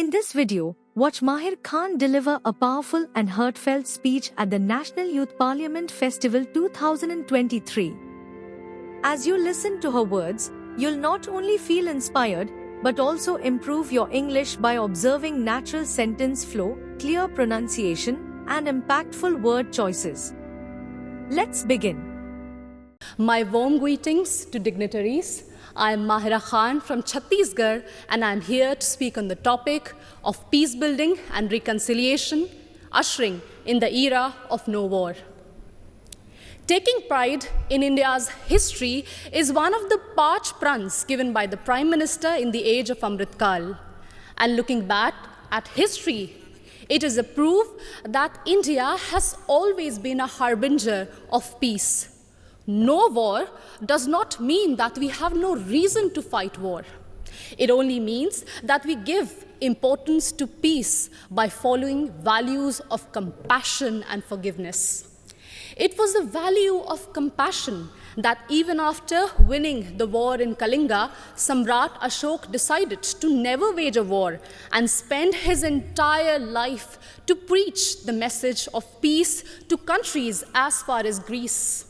In this video, watch Mahir Khan deliver a powerful and heartfelt speech at the National Youth Parliament Festival 2023. As you listen to her words, you'll not only feel inspired, but also improve your English by observing natural sentence flow, clear pronunciation, and impactful word choices. Let's begin. My warm greetings to dignitaries. I am Mahira Khan from Chhattisgarh, and I am here to speak on the topic of peace building and reconciliation, ushering in the era of no war. Taking pride in India's history is one of the parch prans given by the Prime Minister in the age of Amrit Kal. And looking back at history, it is a proof that India has always been a harbinger of peace. No war does not mean that we have no reason to fight war. It only means that we give importance to peace by following values of compassion and forgiveness. It was the value of compassion that even after winning the war in Kalinga, Samrat Ashok decided to never wage a war and spend his entire life to preach the message of peace to countries as far as Greece.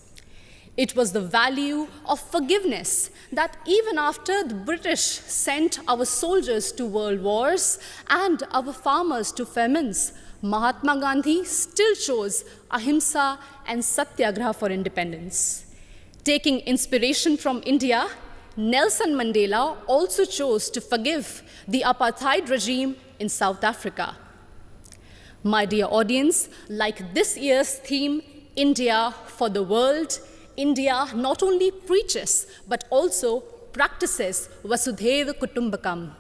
It was the value of forgiveness that even after the British sent our soldiers to world wars and our farmers to famines, Mahatma Gandhi still chose ahimsa and satyagraha for independence. Taking inspiration from India, Nelson Mandela also chose to forgive the apartheid regime in South Africa. My dear audience, like this year's theme, India for the World, India not only preaches but also practices Vasudhaiva Kutumbakam.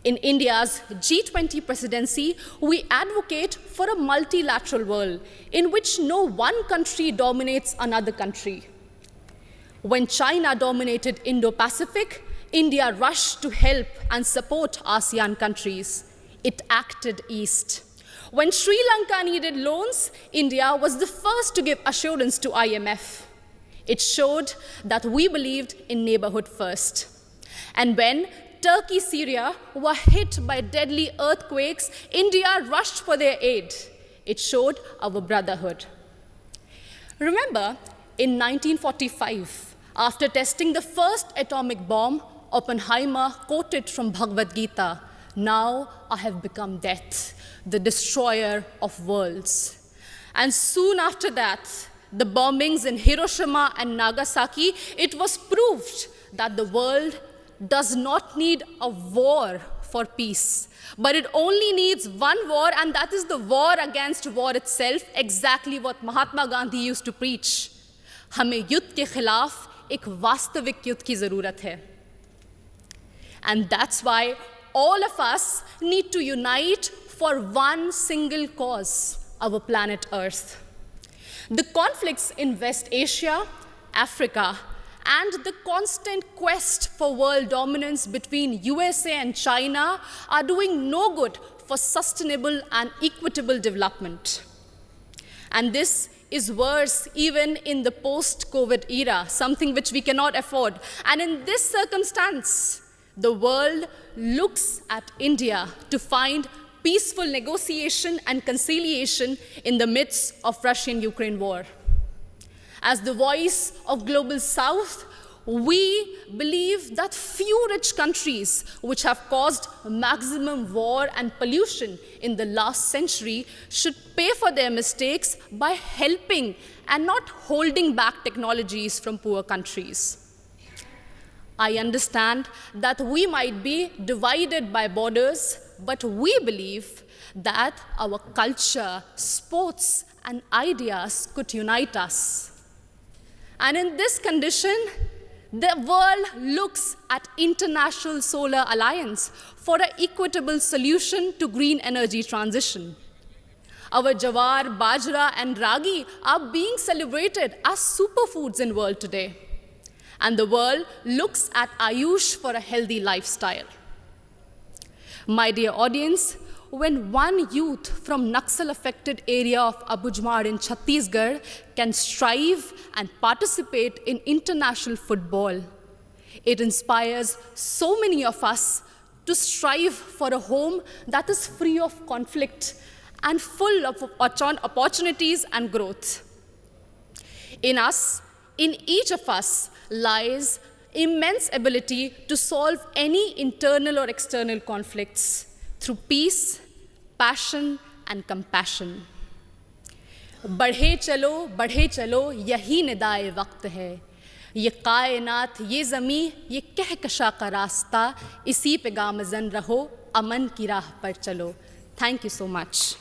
In India's G20 presidency, we advocate for a multilateral world in which no one country dominates another country. When China dominated Indo-Pacific, India rushed to help and support ASEAN countries. It acted east. When Sri Lanka needed loans, India was the first to give assurance to IMF. It showed that we believed in neighborhood first. And when Turkey, Syria were hit by deadly earthquakes, India rushed for their aid. It showed our brotherhood. Remember, in 1945, after testing the first atomic bomb, Oppenheimer quoted from Bhagavad Gita, "Now I have become death, the destroyer of worlds." And soon after that, the bombings in Hiroshima and Nagasaki, it was proved that the world does not need a war for peace, but it only needs one war, and that is the war against war itself, exactly what Mahatma Gandhi used to preach. हमें युद्ध के खिलाफ एक वास्तविक युद्ध की ज़रूरत है. And that's why all of us need to unite for one single cause, our planet Earth. The conflicts in West Asia, Africa, and the constant quest for world dominance between USA and China are doing no good for sustainable and equitable development. And this is worse even in the post-COVID era, something which we cannot afford. And in this circumstance, the world looks at India to find peaceful negotiation and conciliation in the midst of Russian-Ukraine war. As the voice of Global South, we believe that few rich countries which have caused maximum war and pollution in the last century should pay for their mistakes by helping and not holding back technologies from poor countries. I understand that we might be divided by borders, but we believe that our culture, sports, and ideas could unite us. And in this condition, the world looks at International Solar Alliance for an equitable solution to green energy transition. Our jawar, bajra, and ragi are being celebrated as superfoods in the world today. And the world looks at Ayush for a healthy lifestyle. My dear audience, when one youth from Naxal-affected area of Abujmar in Chhattisgarh can strive and participate in international football, it inspires so many of us to strive for a home that is free of conflict and full of opportunities and growth. In us, in each of us, lies immense ability to solve any internal or external conflicts through peace, passion, and compassion. बढ़े चलो यही निदाए वक्त है, ये कायनात, ये ज़मीं, ये कहकशा का रास्ता, इसी पे गामज़न रहो, अमन की राह पर चलो. Thank you so much.